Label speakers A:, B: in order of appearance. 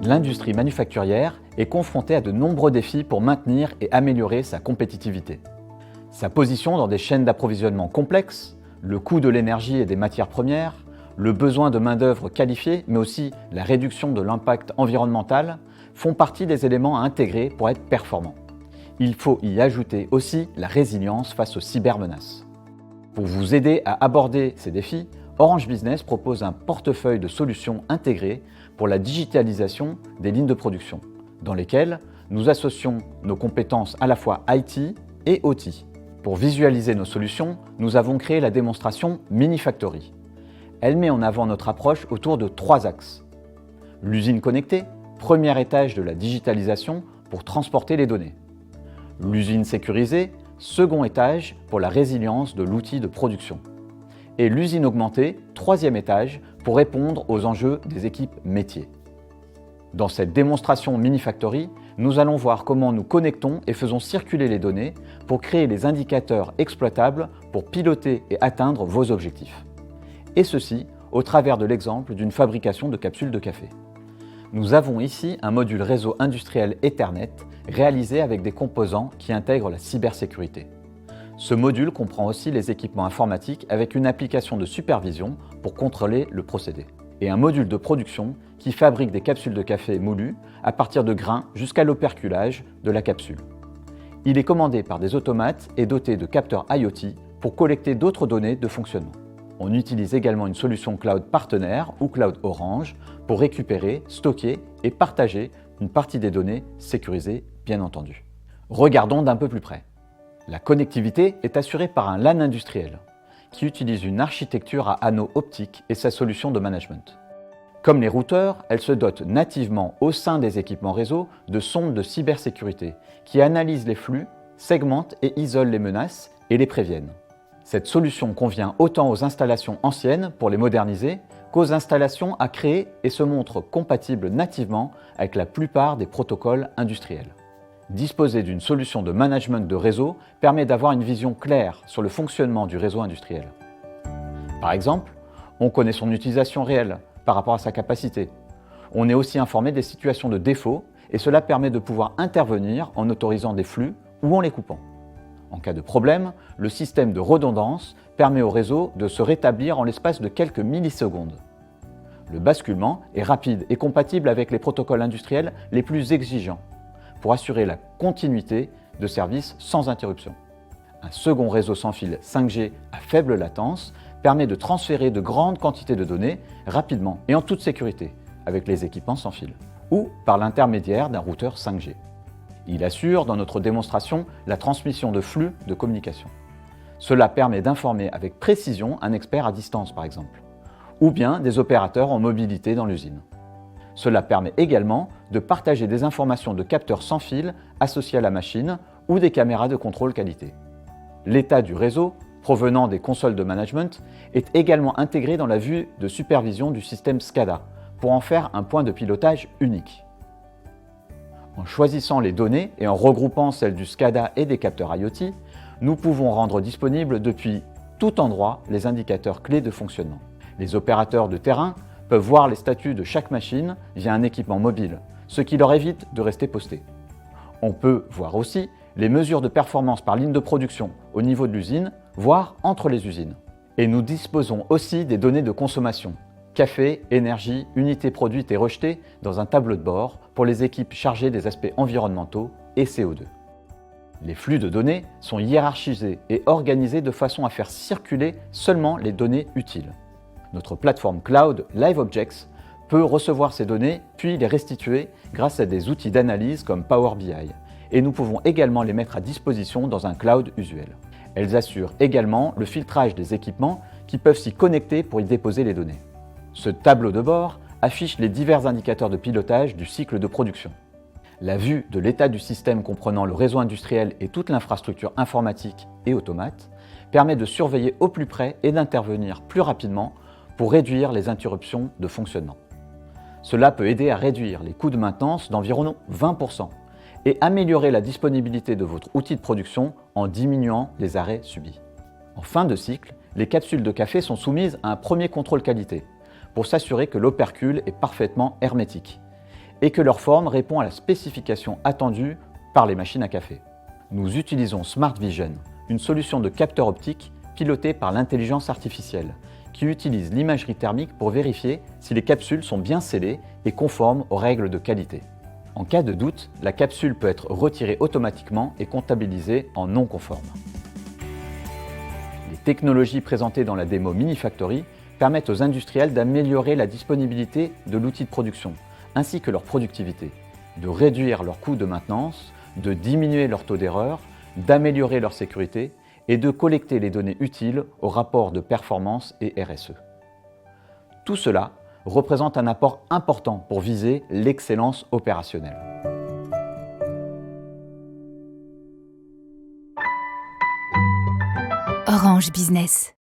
A: L'industrie manufacturière est confrontée à de nombreux défis pour maintenir et améliorer sa compétitivité. Sa position dans des chaînes d'approvisionnement complexes, le coût de l'énergie et des matières premières, le besoin de main-d'œuvre qualifiée, mais aussi la réduction de l'impact environnemental, font partie des éléments à intégrer pour être performants. Il faut y ajouter aussi la résilience face aux cybermenaces. Pour vous aider à aborder ces défis, Orange Business propose un portefeuille de solutions intégrées pour la digitalisation des lignes de production, dans lesquelles nous associons nos compétences à la fois IT et OT. Pour visualiser nos solutions, nous avons créé la démonstration Minifactory. Elle met en avant notre approche autour de 3 axes. L'usine connectée, premier étage de la digitalisation pour transporter les données. L'usine sécurisée, second étage pour la résilience de l'outil de production. Et l'usine augmentée, troisième étage pour répondre aux enjeux des équipes métiers. Dans cette démonstration Minifactory, nous allons voir comment nous connectons et faisons circuler les données pour créer les indicateurs exploitables pour piloter et atteindre vos objectifs. Et ceci au travers de l'exemple d'une fabrication de capsules de café. Nous avons ici un module réseau industriel Ethernet réalisé avec des composants qui intègrent la cybersécurité. Ce module comprend aussi les équipements informatiques avec une application de supervision pour contrôler le procédé. Et un module de production qui fabrique des capsules de café moulues à partir de grains jusqu'à l'operculage de la capsule. Il est commandé par des automates et doté de capteurs IoT pour collecter d'autres données de fonctionnement. On utilise également une solution cloud partenaire ou cloud Orange pour récupérer, stocker et partager une partie des données sécurisées, bien entendu. Regardons d'un peu plus près. La connectivité est assurée par un LAN industriel qui utilise une architecture à anneaux optiques et sa solution de management. Comme les routeurs, elle se dote nativement au sein des équipements réseau de sondes de cybersécurité qui analysent les flux, segmentent et isolent les menaces et les préviennent. Cette solution convient autant aux installations anciennes pour les moderniser qu'aux installations à créer et se montre compatible nativement avec la plupart des protocoles industriels. Disposer d'une solution de management de réseau permet d'avoir une vision claire sur le fonctionnement du réseau industriel. Par exemple, on connaît son utilisation réelle par rapport à sa capacité. On est aussi informé des situations de défaut et cela permet de pouvoir intervenir en autorisant des flux ou en les coupant. En cas de problème, le système de redondance permet au réseau de se rétablir en l'espace de quelques millisecondes. Le basculement est rapide et compatible avec les protocoles industriels les plus exigeants pour assurer la continuité de service sans interruption. Un second réseau sans fil 5G à faible latence permet de transférer de grandes quantités de données rapidement et en toute sécurité avec les équipements sans fil ou par l'intermédiaire d'un routeur 5G. Il assure dans notre démonstration la transmission de flux de communication. Cela permet d'informer avec précision un expert à distance par exemple, ou bien des opérateurs en mobilité dans l'usine. Cela permet également de partager des informations de capteurs sans fil associés à la machine ou des caméras de contrôle qualité. L'état du réseau, provenant des consoles de management, est également intégré dans la vue de supervision du système SCADA pour en faire un point de pilotage unique. En choisissant les données et en regroupant celles du SCADA et des capteurs IoT, nous pouvons rendre disponibles depuis tout endroit les indicateurs clés de fonctionnement. Les opérateurs de terrain peuvent voir les statuts de chaque machine via un équipement mobile, ce qui leur évite de rester postés. On peut voir aussi les mesures de performance par ligne de production au niveau de l'usine, voire entre les usines. Et nous disposons aussi des données de consommation, café, énergie, unités produites et rejetées dans un tableau de bord pour les équipes chargées des aspects environnementaux et CO2. Les flux de données sont hiérarchisés et organisés de façon à faire circuler seulement les données utiles. Notre plateforme cloud LiveObjects peut recevoir ces données puis les restituer grâce à des outils d'analyse comme Power BI et nous pouvons également les mettre à disposition dans un cloud usuel. Elles assurent également le filtrage des équipements qui peuvent s'y connecter pour y déposer les données. Ce tableau de bord affiche les divers indicateurs de pilotage du cycle de production. La vue de l'état du système comprenant le réseau industriel et toute l'infrastructure informatique et automate permet de surveiller au plus près et d'intervenir plus rapidement pour réduire les interruptions de fonctionnement. Cela peut aider à réduire les coûts de maintenance d'environ 20% et améliorer la disponibilité de votre outil de production en diminuant les arrêts subis. En fin de cycle, les capsules de café sont soumises à un premier contrôle qualité pour s'assurer que l'opercule est parfaitement hermétique et que leur forme répond à la spécification attendue par les machines à café. Nous utilisons Smart Vision, une solution de capteur optique pilotée par l'intelligence artificielle, qui utilise l'imagerie thermique pour vérifier si les capsules sont bien scellées et conformes aux règles de qualité. En cas de doute, la capsule peut être retirée automatiquement et comptabilisée en non conforme. Les technologies présentées dans la démo Minifactory permettent aux industriels d'améliorer la disponibilité de l'outil de production, ainsi que leur productivité, de réduire leurs coûts de maintenance, de diminuer leur taux d'erreur, d'améliorer leur sécurité et de collecter les données utiles au rapport de performance et RSE. Tout cela représente un apport important pour viser l'excellence opérationnelle.
B: Orange Business.